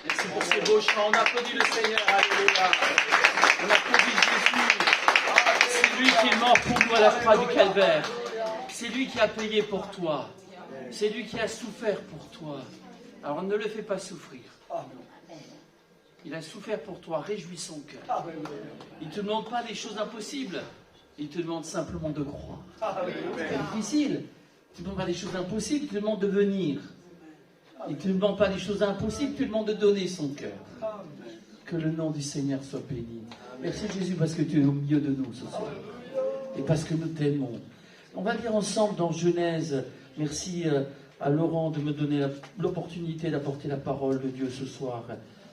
Merci pour ces beaux chants. On applaudit le Seigneur. Alléluia. On applaudit Jésus. C'est lui qui est mort pour nous à la croix du Calvaire. C'est lui qui a payé pour toi. C'est lui qui a souffert pour toi. Alors ne le fais pas souffrir. Il a souffert pour toi. Réjouis son cœur. Il ne te demande pas des choses impossibles. Il te demande simplement de croire. C'est pas difficile. Il ne te demande pas des choses impossibles. Il te demande de venir. Il ne te demande pas des choses impossibles. Il te demande de donner son cœur. Que le nom du Seigneur soit béni. Merci Jésus parce que tu es au milieu de nous ce soir. Et parce que nous t'aimons. On va lire ensemble dans Genèse. Merci à Laurent de me donner l'opportunité d'apporter la parole de Dieu ce soir.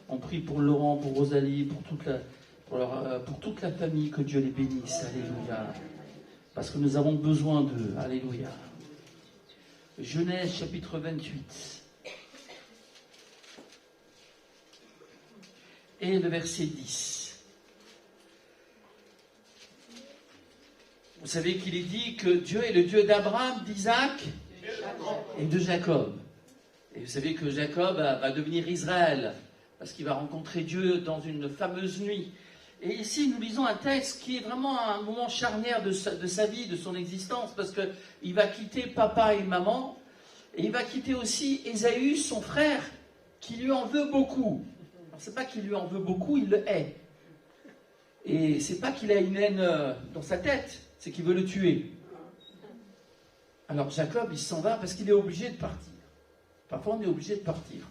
On prie pour Laurent, pour Rosalie, pour toute la famille, que Dieu les bénisse. Alléluia. Parce que nous avons besoin d'eux. Alléluia. Genèse chapitre 28. Et le verset 10. Vous savez qu'il est dit que Dieu est le Dieu d'Abraham, d'Isaac et de Jacob. Et vous savez que Jacob va devenir Israël, parce qu'il va rencontrer Dieu dans une fameuse nuit. Et ici, nous lisons un texte qui est vraiment un moment charnière de sa vie, de son existence, parce qu'il va quitter papa et maman, et il va quitter aussi Ésaü, son frère, qui lui en veut beaucoup. Alors, c'est pas qu'il lui en veut beaucoup, il le hait. Et c'est pas qu'il a une haine dans sa tête, c'est qu'il veut le tuer. Alors Jacob, il s'en va parce qu'il est obligé de partir. Parfois, on est obligé de partir.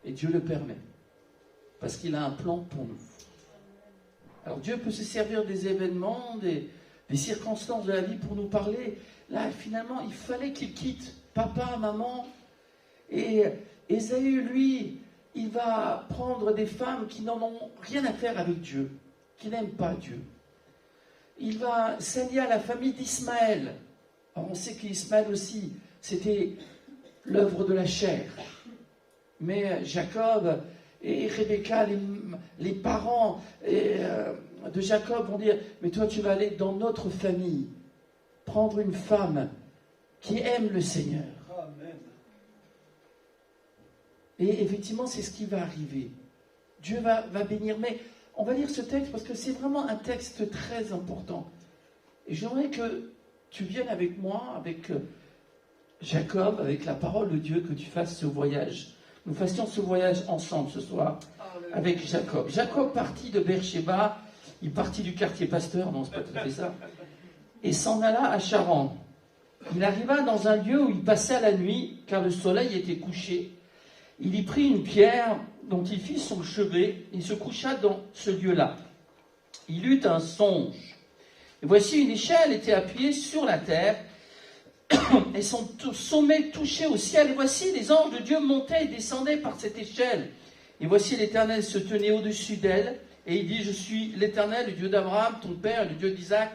Et Dieu le permet. Parce qu'il a un plan pour nous. Alors Dieu peut se servir des événements, des circonstances de la vie pour nous parler. Là, finalement, il fallait qu'il quitte papa, maman. Et Ésaü, lui, il va prendre des femmes qui n'en ont rien à faire avec Dieu, qui n'aiment pas Dieu. Il va s'allier à la famille d'Ismaël. Alors on sait qu'Ismaël aussi, c'était l'œuvre de la chair. Mais Jacob et Rebecca, les parents de Jacob vont dire, mais toi tu vas aller dans notre famille, prendre une femme qui aime le Seigneur. Amen. Et effectivement, c'est ce qui va arriver. Dieu va bénir. Mais on va lire ce texte parce que c'est vraiment un texte très important. Et j'aimerais que tu viennes avec moi, avec Jacob, avec la parole de Dieu, que tu fasses ce voyage. Nous fassions ce voyage ensemble ce soir avec Jacob. Jacob partit de Beersheba, il partit du quartier pasteur, non, c'est pas tout à fait ça, et s'en alla à Charan. Il arriva dans un lieu où il passa la nuit, car le soleil était couché. Il y prit une pierre dont il fit son chevet et se coucha dans ce lieu-là. Il eut un songe. Et voici une échelle était appuyée sur la terre et son sommet touchait au ciel. Et voici les anges de Dieu montaient et descendaient par cette échelle. Et voici l'Éternel se tenait au-dessus d'elle. Et il dit, je suis l'Éternel, le Dieu d'Abraham, ton père, le Dieu d'Isaac.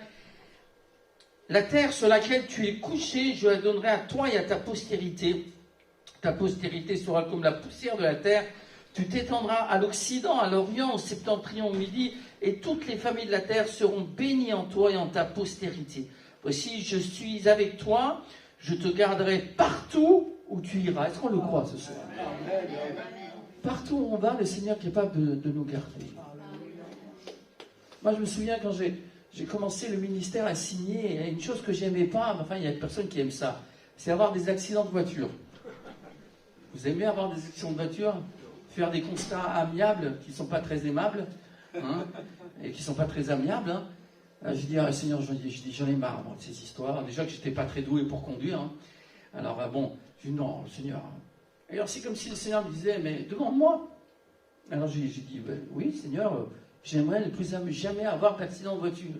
La terre sur laquelle tu es couché, je la donnerai à toi et à ta postérité. Ta postérité sera comme la poussière de la terre. Tu t'étendras à l'Occident, à l'Orient, au Septentrion, au Midi, et toutes les familles de la terre seront bénies en toi et en ta postérité. Voici, je suis avec toi, je te garderai partout où tu iras. Est-ce qu'on le croit ce soir? Partout où on va, le Seigneur est capable de nous garder. Moi, je me souviens quand j'ai commencé le ministère à signer, il y a une chose que j'aimais pas, mais enfin, il y a personne qui aime ça, c'est avoir des accidents de voiture. Vous aimez avoir des accidents de voiture? Faire des constats amiables qui ne sont pas très aimables, hein, et qui ne sont pas très amiables. Hein. Je dis, ah, Seigneur, j'en ai marre moi, de ces histoires. Déjà que je n'étais pas très doué pour conduire. Hein. Alors, bon, je dis, non, Seigneur. Et alors, c'est comme si le Seigneur me disait, mais demande-moi. Alors, j'ai dit, ben, oui, Seigneur, j'aimerais ne plus jamais avoir d'accident de voiture.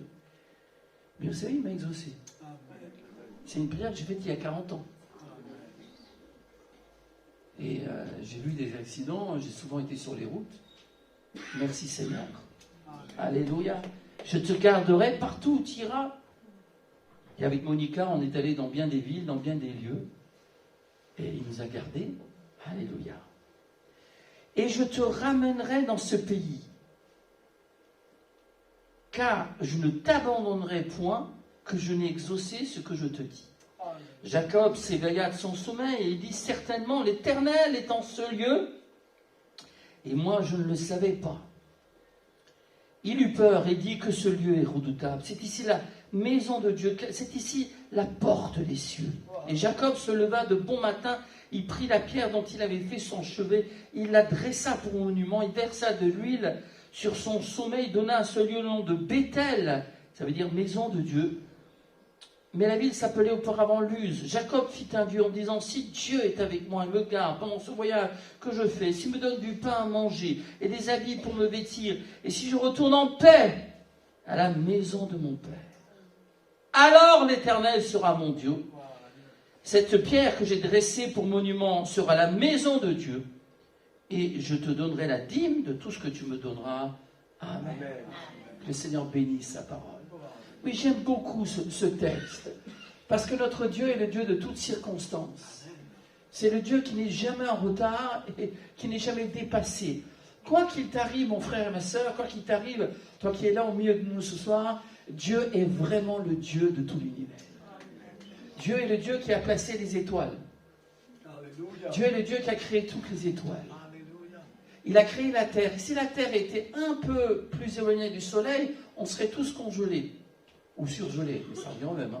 Mais vous savez, il m'a exaucé. C'est une prière que j'ai faite il y a 40 ans. Et j'ai vu des accidents, j'ai souvent été sur les routes. Merci Seigneur. Alléluia. Je te garderai partout où tu iras. Et avec Monica, on est allé dans bien des villes, dans bien des lieux. Et il nous a gardés. Alléluia. Et je te ramènerai dans ce pays. Car je ne t'abandonnerai point que je n'ai exaucé ce que je te dis. Jacob s'éveilla de son sommeil et il dit, certainement l'Éternel est en ce lieu et moi je ne le savais pas. Il eut peur et dit que ce lieu est redoutable. C'est ici la maison de Dieu, c'est ici la porte des cieux. Et Jacob se leva de bon matin, il prit la pierre dont il avait fait son chevet, il la dressa pour monument, il versa de l'huile sur son sommet, il donna à ce lieu le nom de Béthel, ça veut dire maison de Dieu. Mais la ville s'appelait auparavant Luz. Jacob fit un vœu en disant, si Dieu est avec moi et me garde pendant ce voyage que je fais, s'il me donne du pain à manger et des habits pour me vêtir, et si je retourne en paix à la maison de mon Père, alors l'Éternel sera mon Dieu. Cette pierre que j'ai dressée pour monument sera la maison de Dieu, et je te donnerai la dîme de tout ce que tu me donneras. Amen. Que le Seigneur bénisse sa parole. Oui, j'aime beaucoup ce texte, parce que notre Dieu est le Dieu de toutes circonstances. C'est le Dieu qui n'est jamais en retard et qui n'est jamais dépassé. Quoi qu'il t'arrive, mon frère et ma soeur, quoi qu'il t'arrive, toi qui es là au milieu de nous ce soir, Dieu est vraiment le Dieu de tout l'univers. Dieu est le Dieu qui a placé les étoiles. Dieu est le Dieu qui a créé toutes les étoiles. Il a créé la terre. Et si la terre était un peu plus éloignée du soleil, on serait tous congelés. Ou surgelés, mais ça revient au même.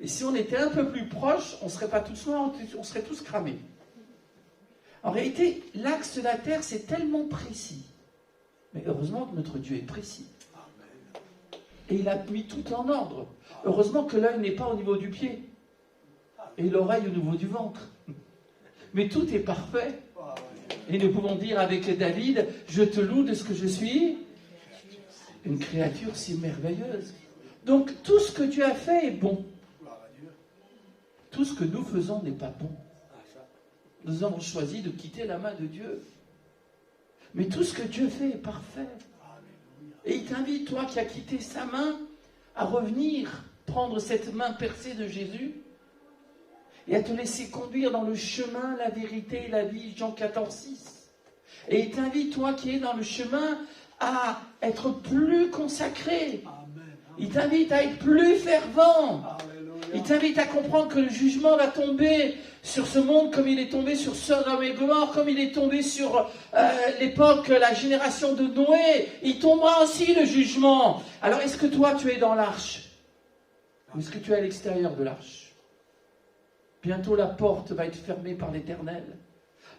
Et si on était un peu plus proche, on ne serait pas tous noirs, on serait tous cramés. En réalité, l'axe de la terre, c'est tellement précis. Mais heureusement que notre Dieu est précis. Et il a mis tout en ordre. Heureusement que l'œil n'est pas au niveau du pied. Et l'oreille au niveau du ventre. Mais tout est parfait. Et nous pouvons dire avec David, je te loue de ce que je suis, une créature si merveilleuse. Donc tout ce que Dieu a fait est bon. Tout ce que nous faisons n'est pas bon. Nous avons choisi de quitter la main de Dieu. Mais tout ce que Dieu fait est parfait. Et il t'invite, toi qui as quitté sa main, à revenir prendre cette main percée de Jésus et à te laisser conduire dans le chemin, la vérité et la vie, Jean 14, 6. Et il t'invite, toi qui es dans le chemin, à être plus consacré. Il t'invite à être plus fervent. Il t'invite à comprendre que le jugement va tomber sur ce monde comme il est tombé sur Sodome et Gomorrhe, comme il est tombé sur l'époque, la génération de Noé. Il tombera aussi le jugement. Alors est-ce que toi tu es dans l'arche? Ou est-ce que tu es à l'extérieur de l'arche? Bientôt la porte va être fermée par l'Éternel.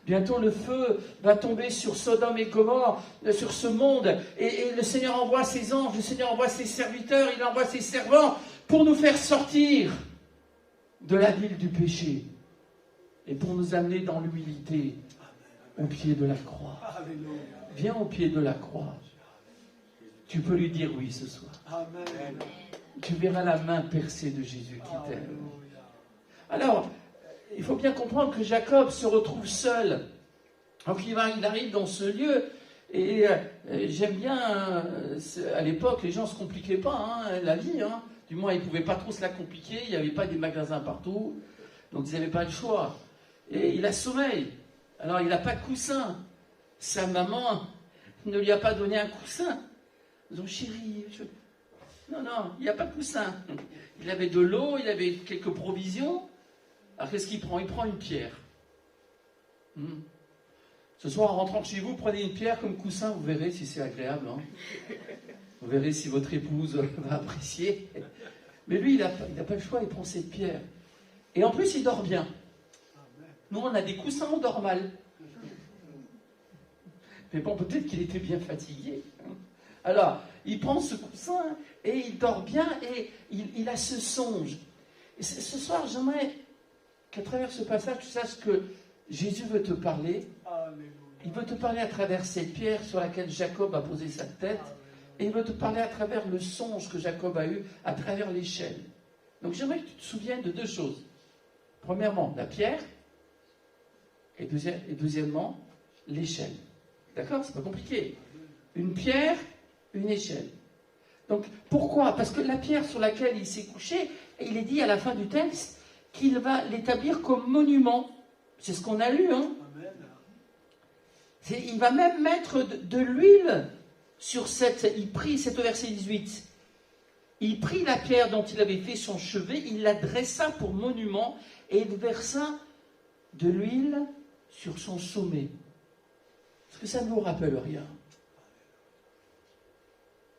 Bientôt le feu va tomber sur Sodome et Gomorrhe, sur ce monde. Et le Seigneur envoie ses anges, le Seigneur envoie ses serviteurs, il envoie ses servants pour nous faire sortir de la ville du péché. Et pour nous amener dans l'humilité au pied de la croix. Viens au pied de la croix. Tu peux lui dire oui ce soir. Tu verras la main percée de Jésus qui t'aime. Alors, il faut bien comprendre que Jacob se retrouve seul. Donc il arrive dans ce lieu, et j'aime bien, à l'époque, les gens ne se compliquaient pas la vie. Du moins, ils ne pouvaient pas trop se la compliquer, il n'y avait pas des magasins partout, donc ils n'avaient pas le choix. Et il a sommeil, alors il n'a pas de coussin. Sa maman ne lui a pas donné un coussin. Donc chérie, non, il n'y a pas de coussin. Il avait de l'eau, il avait quelques provisions. Alors qu'est-ce qu'il prend? Il prend une pierre. Ce soir, en rentrant chez vous, prenez une pierre comme coussin, vous verrez si c'est agréable. Vous verrez si votre épouse va apprécier. Mais lui, il n'a pas le choix, il prend cette pierre. Et en plus, il dort bien. Nous, on a des coussins, on dort mal. Mais bon, peut-être qu'il était bien fatigué. Alors, il prend ce coussin et il dort bien et il a ce songe. Et ce soir, j'aimerais qu'à travers ce passage, tu saches que Jésus veut te parler. Il veut te parler à travers cette pierre sur laquelle Jacob a posé sa tête. Et il veut te parler à travers le songe que Jacob a eu, à travers l'échelle. Donc j'aimerais que tu te souviennes de deux choses. Premièrement, la pierre. Et deuxièmement, l'échelle. D'accord? C'est pas compliqué. Une pierre, une échelle. Donc pourquoi? Parce que la pierre sur laquelle il s'est couché, il est dit à la fin du texte qu'il va l'établir comme monument. C'est ce qu'on a lu. Il va même mettre de l'huile sur cette... Il prit, c'est au verset 18. Il prit la pierre dont il avait fait son chevet, il la dressa pour monument et il versa de l'huile sur son sommet. Est-ce que ça ne vous rappelle rien?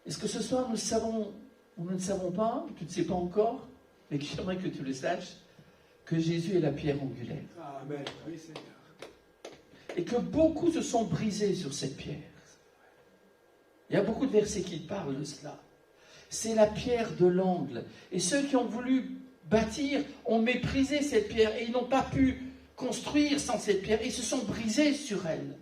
Est-ce que ce soir nous savons, ou nous ne savons pas, tu ne sais pas encore, mais que j'aimerais que tu le saches, que Jésus est la pierre angulaire. Amen. Oui, Seigneur. Et que beaucoup se sont brisés sur cette pierre. Il y a beaucoup de versets qui parlent de cela. C'est la pierre de l'angle. Et ceux qui ont voulu bâtir ont méprisé cette pierre et ils n'ont pas pu construire sans cette pierre. Ils se sont brisés sur elle.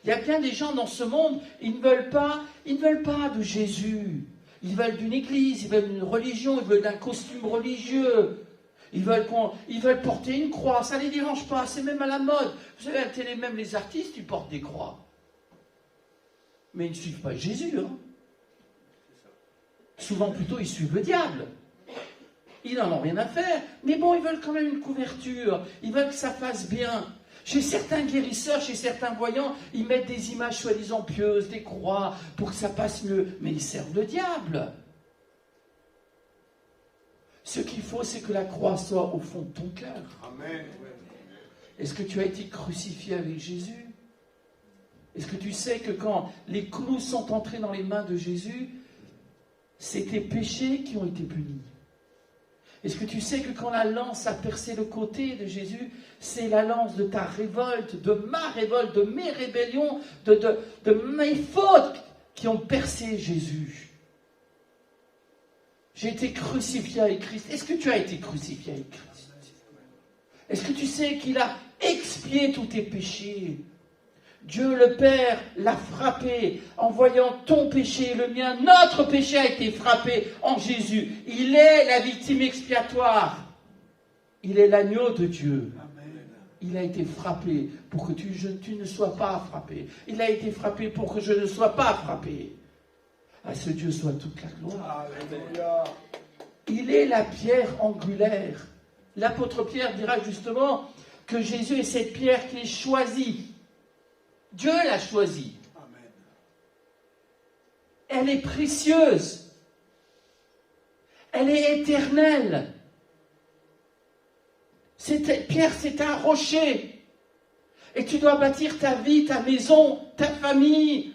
Il y a bien des gens dans ce monde, ils ne veulent pas de Jésus. Ils veulent d'une église, ils veulent d'une religion, ils veulent d'un costume religieux. Ils veulent porter une croix, ça ne les dérange pas, c'est même à la mode. Vous savez, à la télé, même les artistes, ils portent des croix. Mais ils ne suivent pas Jésus. Hein. Souvent, plutôt, ils suivent le diable. Ils n'en ont rien à faire. Mais bon, ils veulent quand même une couverture. Ils veulent que ça fasse bien. Chez certains guérisseurs, chez certains voyants, ils mettent des images soi-disant pieuses, des croix, pour que ça passe mieux. Mais ils servent le diable. Ce qu'il faut, c'est que la croix soit au fond de ton cœur. Amen. Est-ce que tu as été crucifié avec Jésus? Est-ce que tu sais que quand les clous sont entrés dans les mains de Jésus, c'est tes péchés qui ont été punis? Est-ce que tu sais que quand la lance a percé le côté de Jésus, c'est la lance de ta révolte, de ma révolte, de mes rébellions, de mes fautes qui ont percé Jésus? J'ai été crucifié avec Christ. Est-ce que tu as été crucifié avec Christ? Est-ce que tu sais qu'il a expié tous tes péchés? Dieu le Père l'a frappé en voyant ton péché, le mien, notre péché a été frappé en Jésus. Il est la victime expiatoire. Il est l'agneau de Dieu. Il a été frappé pour que tu ne sois pas frappé. Il a été frappé pour que je ne sois pas frappé. À ce Dieu soit toute la gloire. Alléluia. Il est la pierre angulaire. L'apôtre Pierre dira justement que Jésus est cette pierre qui est choisie. Dieu l'a choisie. Amen. Elle est précieuse. Elle est éternelle. Cette pierre, c'est un rocher. Et tu dois bâtir ta vie, ta maison, ta famille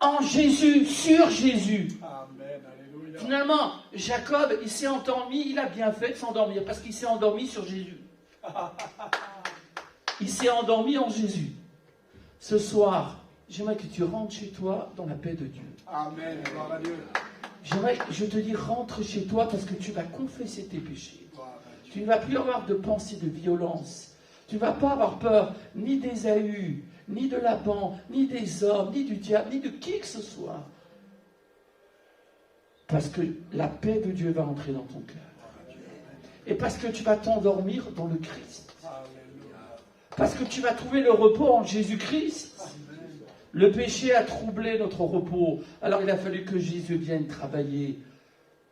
en Jésus, sur Jésus. Amen. Alléluia. Finalement, Jacob, il s'est endormi, il a bien fait de s'endormir, parce qu'il s'est endormi sur Jésus. Il s'est endormi en Jésus. Ce soir, j'aimerais que tu rentres chez toi dans la paix de Dieu. Amen. Gloire à Dieu. Je te dis, rentre chez toi parce que tu vas confesser tes péchés. Gloire à Dieu. Tu ne vas plus avoir de pensée de violence. Tu ne vas pas avoir peur ni d'Ésaü, ni de Laban, ni des hommes, ni du diable, ni de qui que ce soit. Parce que la paix de Dieu va entrer dans ton cœur. Et parce que tu vas t'endormir dans le Christ. Alléluia. Parce que tu vas trouver le repos en Jésus-Christ. Le péché a troublé notre repos. Alors il a fallu que Jésus vienne travailler.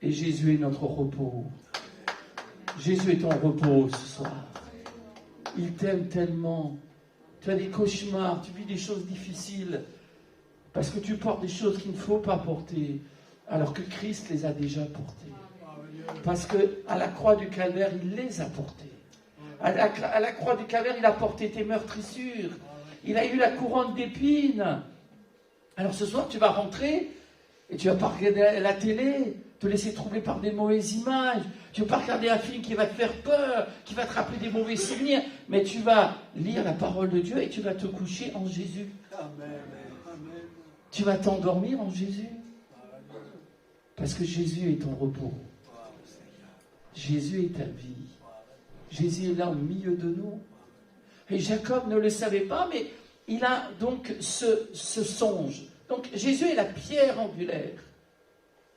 Et Jésus est notre repos. Jésus est ton repos ce soir. Il t'aime tellement. Tu as des cauchemars, tu vis des choses difficiles. Parce que tu portes des choses qu'il ne faut pas porter. Alors que Christ les a déjà portées. Parce qu'à la croix du Calvaire, il les a portées. À la croix du Calvaire, il a porté tes meurtrissures. Il a eu la couronne d'épines. Alors ce soir, tu vas rentrer et tu ne vas pas regarder la télé, te laisser troubler par des mauvaises images. Tu ne vas pas regarder un film qui va te faire peur, qui va te rappeler des mauvais souvenirs. Mais tu vas lire la parole de Dieu et tu vas te coucher en Jésus. Amen. Amen. Tu vas t'endormir en Jésus. Parce que Jésus est ton repos. Jésus est ta vie. Jésus est là au milieu de nous. Et Jacob ne le savait pas, mais il a donc ce songe. Donc Jésus est la pierre angulaire.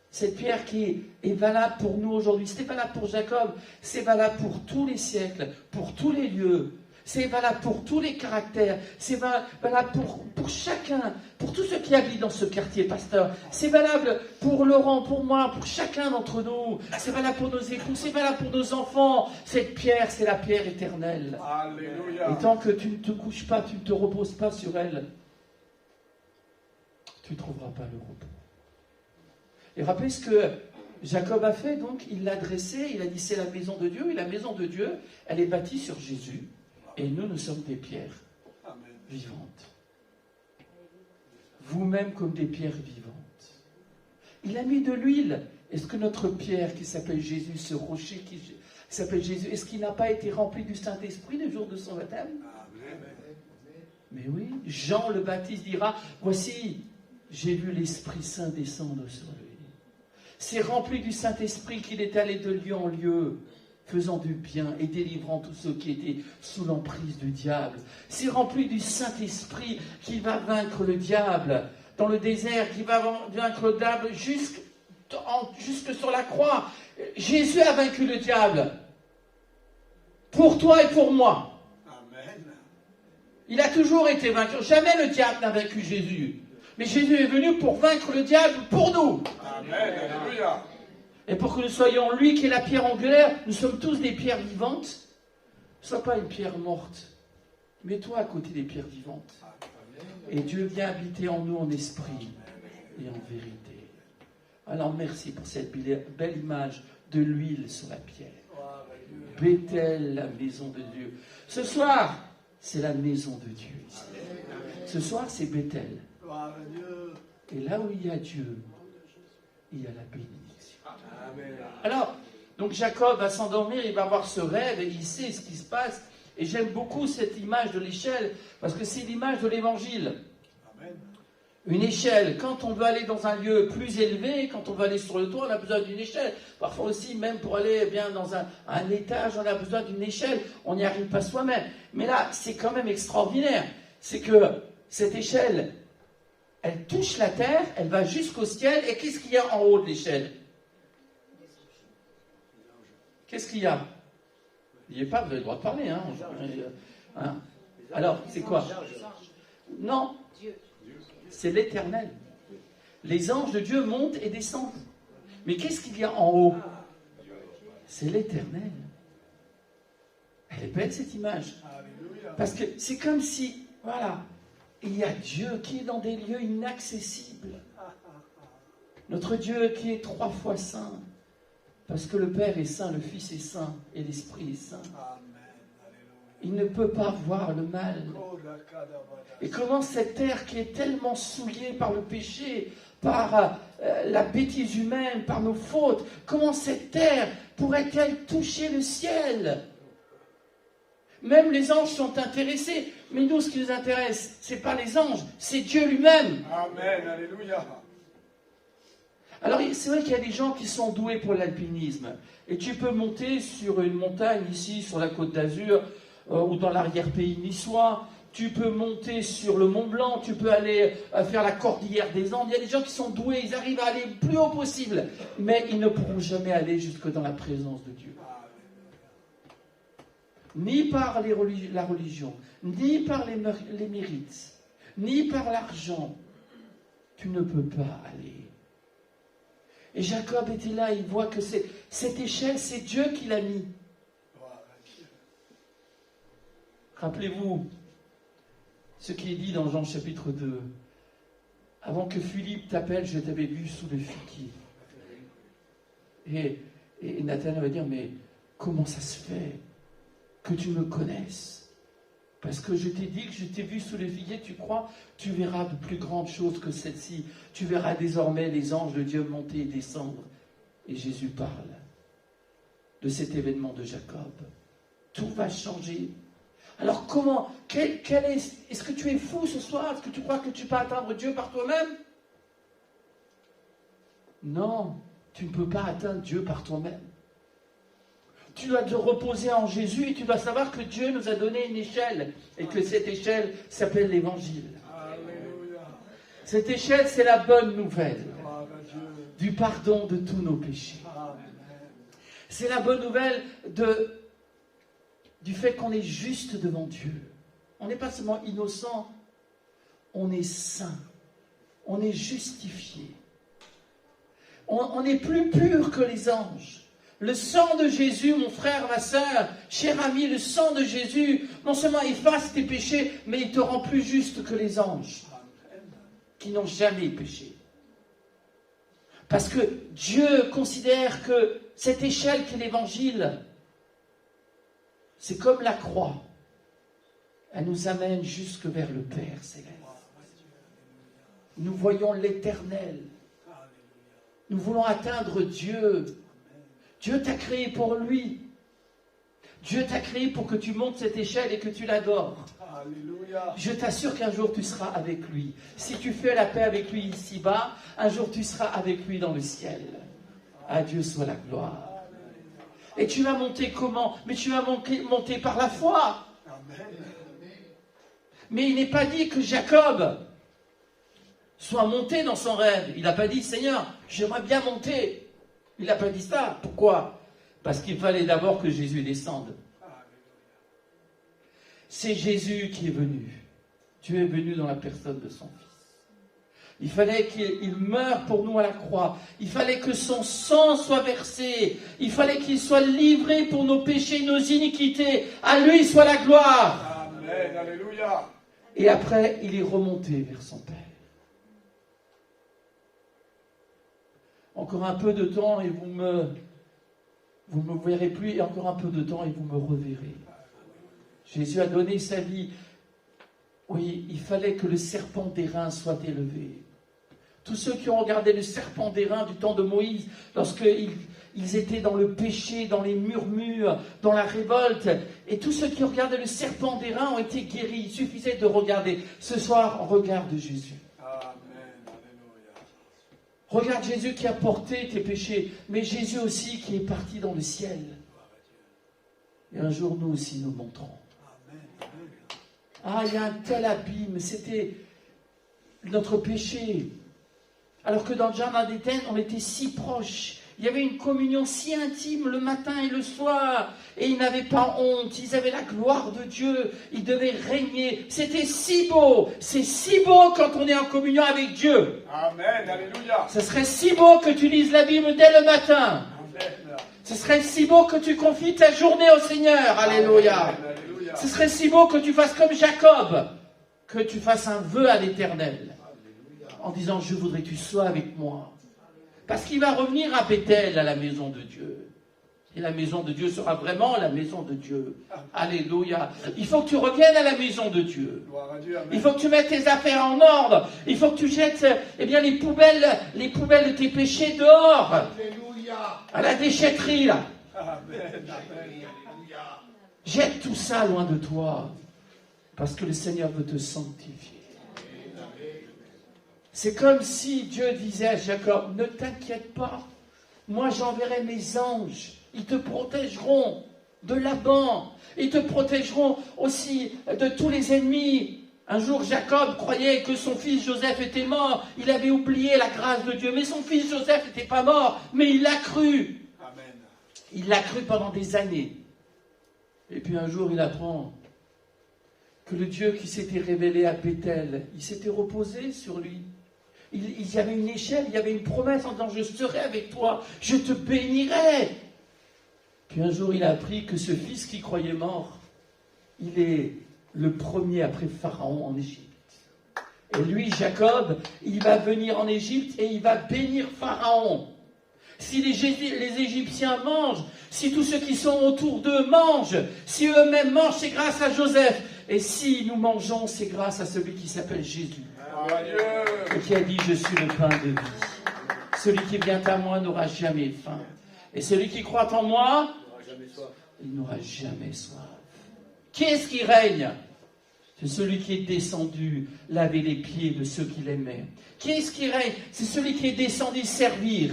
Cette pierre qui est valable pour nous aujourd'hui. Ce n'est pas valable pour Jacob, c'est valable pour tous les siècles, pour tous les lieux. C'est valable pour tous les caractères. C'est valable pour chacun, pour tous ceux qui habitent dans ce quartier, pasteur. C'est valable pour Laurent, pour moi, pour chacun d'entre nous. C'est valable pour nos époux, c'est valable pour nos enfants. Cette pierre, c'est la pierre éternelle. Alléluia. Et tant que tu ne te couches pas, tu ne te reposes pas sur elle, tu ne trouveras pas le repos. Et rappelez ce que Jacob a fait, donc il l'a dressé, il a dit c'est la maison de Dieu, et la maison de Dieu, elle est bâtie sur Jésus. Et nous sommes des pierres vivantes. vous-même comme des pierres vivantes. Il a mis de l'huile. Est-ce que notre pierre qui s'appelle Jésus, ce rocher qui s'appelle Jésus, est-ce qu'il n'a pas été rempli du Saint-Esprit le jour de son baptême? Mais oui, Jean le Baptiste dira, voici, j'ai vu l'Esprit Saint descendre sur lui. C'est rempli du Saint-Esprit qu'il est allé de lieu en lieu, faisant du bien et délivrant tous ceux qui étaient sous l'emprise du diable. C'est rempli du Saint-Esprit qui va vaincre le diable dans le désert, qui va vaincre le diable jusque sur la croix. Jésus a vaincu le diable. Pour toi et pour moi. Amen. Il a toujours été vainqueur. Jamais le diable n'a vaincu Jésus. Mais Jésus est venu pour vaincre le diable pour nous. Amen. Alléluia. Et pour que nous soyons lui qui est la pierre angulaire, nous sommes tous des pierres vivantes. Ne sois pas une pierre morte. Mets-toi à côté des pierres vivantes. Et Dieu vient habiter en nous en esprit et en vérité. Alors merci pour cette belle image de l'huile sur la pierre. Bethel, la maison de Dieu. Ce soir, c'est la maison de Dieu. Ce soir, c'est Bethel. Et là où il y a Dieu, il y a la bénédiction. Alors, donc Jacob va s'endormir, il va avoir ce rêve et il sait ce qui se passe. Et j'aime beaucoup cette image de l'échelle parce que c'est l'image de l'évangile. Une échelle, quand on veut aller dans un lieu plus élevé, quand on veut aller sur le toit, on a besoin d'une échelle. Parfois aussi, même pour aller bien dans un étage, on a besoin d'une échelle. On n'y arrive pas soi-même. Mais là, c'est quand même extraordinaire. C'est que cette échelle, elle touche la terre, elle va jusqu'au ciel. Et qu'est-ce qu'il y a en haut de l'échelle? Qu'est-ce qu'il y a? N'oubliez pas, vous avez le droit de parler. Hein. Alors, c'est quoi? Non. C'est l'éternel. Les anges de Dieu montent et descendent. Mais qu'est-ce qu'il y a en haut? C'est l'éternel. Elle est belle cette image. Parce que c'est comme si, voilà, il y a Dieu qui est dans des lieux inaccessibles. Notre Dieu qui est 3 fois saint. Parce que le Père est saint, le Fils est saint et l'Esprit est saint. Il ne peut pas voir le mal. Et comment cette terre qui est tellement souillée par le péché, par la bêtise humaine, par nos fautes, comment cette terre pourrait-elle toucher le ciel? Même les anges sont intéressés. Mais nous, ce qui nous intéresse, ce n'est pas les anges, c'est Dieu lui-même. Amen. Alléluia. Alors, c'est vrai qu'il y a des gens qui sont doués pour l'alpinisme. Et tu peux monter sur une montagne ici, sur la Côte d'Azur, ou dans l'arrière-pays niçois. Tu peux monter sur le Mont Blanc, tu peux aller faire la cordillère des Andes. Il y a des gens qui sont doués, ils arrivent à aller le plus haut possible. Mais ils ne pourront jamais aller jusque dans la présence de Dieu. Ni par la religion, ni par les mérites, ni par l'argent. Tu ne peux pas aller. Et Jacob était là, il voit que cette échelle, c'est Dieu qui l'a mis. Rappelez-vous ce qui est dit dans Jean chapitre 2. Avant que Philippe t'appelle, je t'avais vu sous le figuier. Et Nathanaël va dire, mais comment ça se fait que tu me connaisses? Parce que je t'ai dit que je t'ai vu sous le figuier, tu crois? Tu verras de plus grandes choses que celle-ci. Tu verras désormais les anges de Dieu monter et descendre. Et Jésus parle de cet événement de Jacob. Tout va changer. Alors comment, est-ce que tu es fou ce soir? Est-ce que tu crois que tu peux atteindre Dieu par toi-même? Non, tu ne peux pas atteindre Dieu par toi-même. Tu dois te reposer en Jésus et tu dois savoir que Dieu nous a donné une échelle et que cette échelle s'appelle l'Évangile. Alléluia. Cette échelle, c'est la bonne nouvelle du pardon de tous nos péchés. C'est la bonne nouvelle du fait qu'on est juste devant Dieu. On n'est pas seulement innocent, on est saint, on est justifié. On est plus pur que les anges. Le sang de Jésus, mon frère, ma sœur, cher ami, le sang de Jésus, non seulement efface tes péchés, mais il te rend plus juste que les anges, qui n'ont jamais péché. Parce que Dieu considère que cette échelle qu'est l'Évangile, c'est comme la croix. Elle nous amène jusque vers le Père céleste. Nous voyons l'éternel. Nous voulons atteindre Dieu. Dieu t'a créé pour lui. Dieu t'a créé pour que tu montes cette échelle et que tu l'adores. Alléluia. Je t'assure qu'un jour tu seras avec lui. Si tu fais la paix avec lui ici-bas, un jour tu seras avec lui dans le ciel. À Dieu soit la gloire. Et tu vas monter comment? Mais tu vas monter par la foi. Amen. Mais il n'est pas dit que Jacob soit monté dans son rêve. Il n'a pas dit, Seigneur, j'aimerais bien monter. Il n'a pas dit ça. Pourquoi? Parce qu'il fallait d'abord que Jésus descende. C'est Jésus qui est venu. Dieu est venu dans la personne de son Fils. Il fallait qu'il meure pour nous à la croix. Il fallait que son sang soit versé. Il fallait qu'il soit livré pour nos péchés, nos iniquités. À lui soit la gloire. Amen. Alléluia. Et après, il est remonté vers son Père. Encore un peu de temps et vous me verrez plus. Et encore un peu de temps et vous me reverrez. Jésus a donné sa vie. Oui, il fallait que le serpent d'airain soit élevé. Tous ceux qui ont regardé le serpent d'airain du temps de Moïse, lorsqu'ils étaient dans le péché, dans les murmures, dans la révolte, et tous ceux qui ont regardé le serpent d'airain ont été guéris. Il suffisait de regarder. Ce soir, regarde Jésus. Amen. Alléluia. Regarde Jésus qui a porté tes péchés, mais Jésus aussi qui est parti dans le ciel. Et un jour, nous aussi, nous monterons. Ah, il y a un tel abîme, c'était notre péché. Alors que dans le jardin d'Éden, on était si proches. Il y avait une communion si intime le matin et le soir. Et ils n'avaient pas honte, ils avaient la gloire de Dieu. Ils devaient régner. C'était si beau. C'est si beau quand on est en communion avec Dieu. Amen. Alléluia. Ce serait si beau que tu lises la Bible dès le matin. Amen. Ce serait si beau que tu confies ta journée au Seigneur. Alléluia. Alléluia. Ce serait si beau que tu fasses comme Jacob, que tu fasses un vœu à l'Éternel, en disant, je voudrais que tu sois avec moi. Parce qu'il va revenir à Bethel, à la maison de Dieu. Et la maison de Dieu sera vraiment la maison de Dieu. Alléluia. Il faut que tu reviennes à la maison de Dieu. Gloire à Dieu. Amen. Il faut que tu mettes tes affaires en ordre. Il faut que tu jettes les poubelles de tes péchés dehors. Alléluia. À la déchetterie, là. Amen. Alléluia. Jette tout ça loin de toi. Parce que le Seigneur veut te sanctifier. C'est comme si Dieu disait à Jacob, ne t'inquiète pas, moi j'enverrai mes anges, ils te protégeront de Laban, ils te protégeront aussi de tous les ennemis. Un jour Jacob croyait que son fils Joseph était mort, il avait oublié la grâce de Dieu, mais son fils Joseph n'était pas mort, mais il l'a cru. Amen. Il l'a cru pendant des années. Et puis un jour il apprend que le Dieu qui s'était révélé à Bethel, il s'était reposé sur lui. Il y avait une échelle, il y avait une promesse en disant « Je serai avec toi, je te bénirai ». Puis un jour, il a appris que ce fils qui croyait mort, il est le premier après Pharaon en Égypte. Et lui, Jacob, il va venir en Égypte et il va bénir Pharaon. Si les Égyptiens mangent, si tous ceux qui sont autour d'eux mangent, si eux-mêmes mangent, c'est grâce à Joseph. Et si nous mangeons, c'est grâce à celui qui s'appelle Jésus. Gloire à Dieu. Et qui a dit, je suis le pain de vie. Celui qui vient à moi n'aura jamais faim. Et celui qui croit en moi, il n'aura jamais soif. Qui est-ce qui règne? C'est celui qui est descendu laver les pieds de ceux qui l'aimaient. Qui est-ce qui règne? C'est celui qui est descendu servir.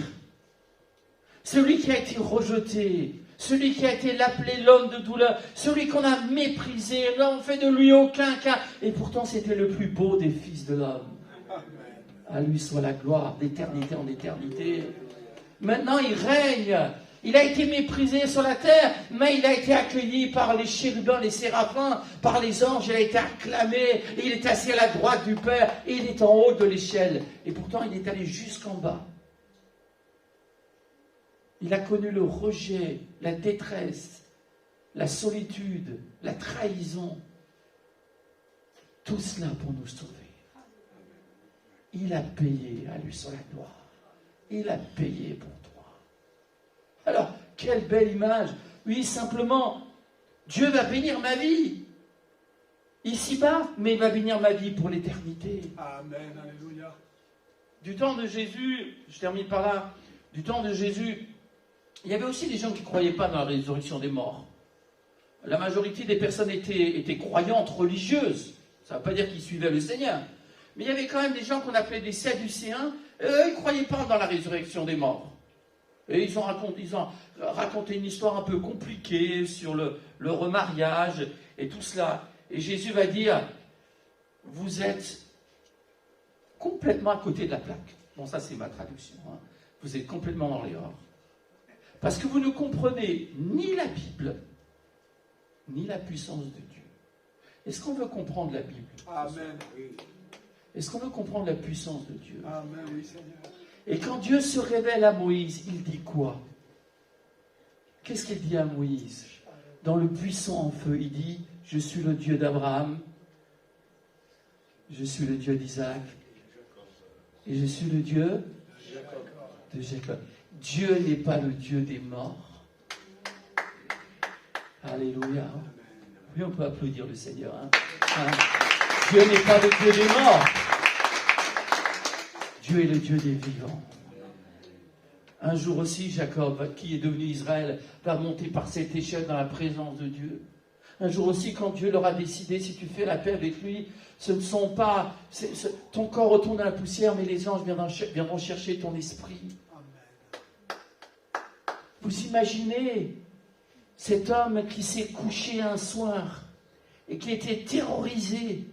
Celui qui a été rejeté. Celui qui a été l'appelé l'homme de douleur. Celui qu'on a méprisé. On fait de lui aucun cas. Et pourtant, c'était le plus beau des fils de l'homme. À lui soit la gloire d'éternité en éternité. Maintenant, il règne. Il a été méprisé sur la terre, mais il a été accueilli par les chérubins, les séraphins, par les anges. Il a été acclamé. Et il est assis à la droite du Père. Et il est en haut de l'échelle. Et pourtant, il est allé jusqu'en bas. Il a connu le rejet, la détresse, la solitude, la trahison. Tout cela pour nous sauver. Il a payé, à lui soit la gloire. Il a payé pour toi. Alors, quelle belle image. Oui, simplement, Dieu va bénir ma vie. Ici-bas, mais il va bénir ma vie pour l'éternité. Amen. Alléluia. du temps de Jésus, je termine par là, du temps de Jésus, il y avait aussi des gens qui ne croyaient pas dans la résurrection des morts. La majorité des personnes étaient croyantes, religieuses. Ça ne veut pas dire qu'ils suivaient le Seigneur. Mais il y avait quand même des gens qu'on appelait des Sadducéens. Eux, ils ne croyaient pas dans la résurrection des morts. Et ils ont raconté une histoire un peu compliquée sur le remariage et tout cela. Et Jésus va dire, vous êtes complètement à côté de la plaque. Bon, ça c'est ma traduction. Hein. Vous êtes complètement dans l'erreur. Parce que vous ne comprenez ni la Bible, ni la puissance de Dieu. Est-ce qu'on veut comprendre la Bible? Amen. Est-ce qu'on veut comprendre la puissance de Dieu? Amen, oui, Seigneur. Et quand Dieu se révèle à Moïse, il dit quoi? Qu'est-ce qu'il dit à Moïse? Dans le buisson en feu, il dit, je suis le Dieu d'Abraham, je suis le Dieu d'Isaac, et je suis le Dieu de Jacob. Dieu n'est pas le Dieu des morts. Alléluia. Oui, on peut applaudir le Seigneur. Hein? Dieu n'est pas le Dieu des morts. Dieu est le Dieu des vivants. Un jour aussi, Jacob, qui est devenu Israël, va monter par cette échelle dans la présence de Dieu. Un jour aussi, quand Dieu leur a décidé, si tu fais la paix avec lui, ce ne sont pas... ton corps retourne à la poussière, mais les anges viendront chercher ton esprit. Vous imaginez cet homme qui s'est couché un soir et qui était terrorisé.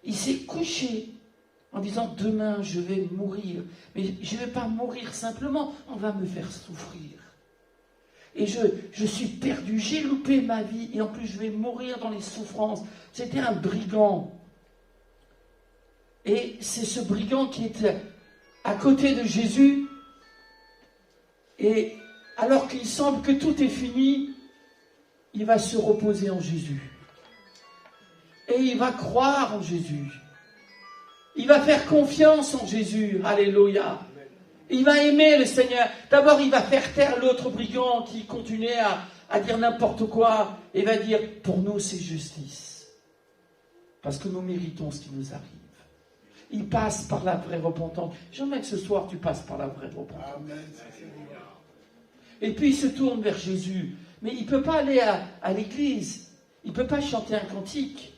Il s'est couché en disant, demain je vais mourir. Mais je ne vais pas mourir simplement, on va me faire souffrir. Et je suis perdu, j'ai loupé ma vie, et en plus je vais mourir dans les souffrances. C'était un brigand. Et c'est ce brigand qui était à côté de Jésus. Et alors qu'il semble que tout est fini, il va se reposer en Jésus. Et il va croire en Jésus. Il va faire confiance en Jésus. Alléluia. Il va aimer le Seigneur. D'abord, il va faire taire l'autre brigand qui continuait à dire n'importe quoi. Et va dire, pour nous, c'est justice. Parce que nous méritons ce qui nous arrive. Il passe par la vraie repentance. J'aimerais que ce soir, tu passes par la vraie repentance. Amen. Et puis il se tourne vers Jésus. Mais il ne peut pas aller à l'église. Il ne peut pas chanter un cantique.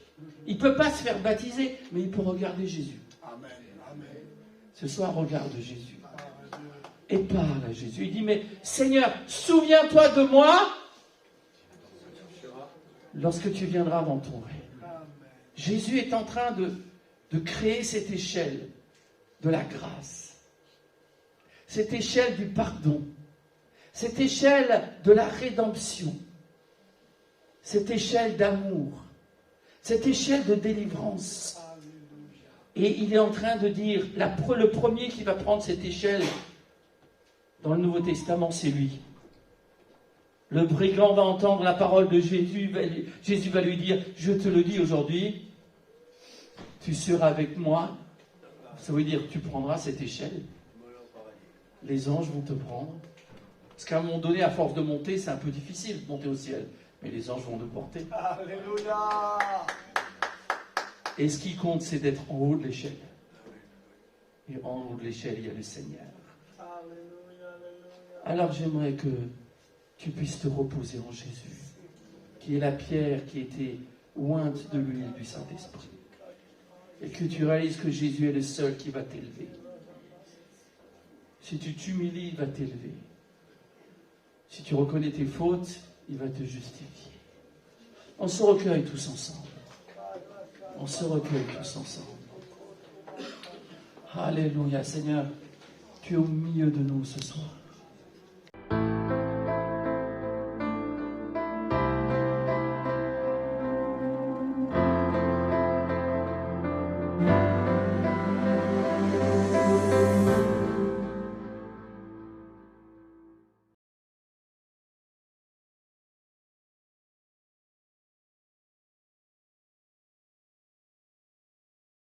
Il ne peut pas se faire baptiser. Mais il peut regarder Jésus. Amen. Amen. Ce soir, regarde Jésus. Et parle à Jésus. Il dit, mais Seigneur, souviens-toi de moi lorsque tu viendras dans ton règne. Jésus est en train de créer cette échelle de la grâce. Cette échelle du pardon. Cette échelle de la rédemption. Cette échelle d'amour. Cette échelle de délivrance. Et il est en train de dire, le premier qui va prendre cette échelle dans le Nouveau Testament, c'est lui. Le brigand va entendre la parole de Jésus. Jésus va lui dire, je te le dis aujourd'hui, tu seras avec moi. Ça veut dire, tu prendras cette échelle. Les anges vont te prendre. Parce qu'à un moment donné, à force de monter, c'est un peu difficile de monter au ciel. Mais les anges vont te porter. Alléluia. Et ce qui compte, c'est d'être en haut de l'échelle. Et en haut de l'échelle, il y a le Seigneur. Alors j'aimerais que tu puisses te reposer en Jésus, qui est la pierre qui était ointe de l'huile du Saint-Esprit. Et que tu réalises que Jésus est le seul qui va t'élever. Si tu t'humilies, il va t'élever. Si tu reconnais tes fautes, il va te justifier. On se recueille tous ensemble. On se recueille tous ensemble. Alléluia, Seigneur, tu es au milieu de nous ce soir.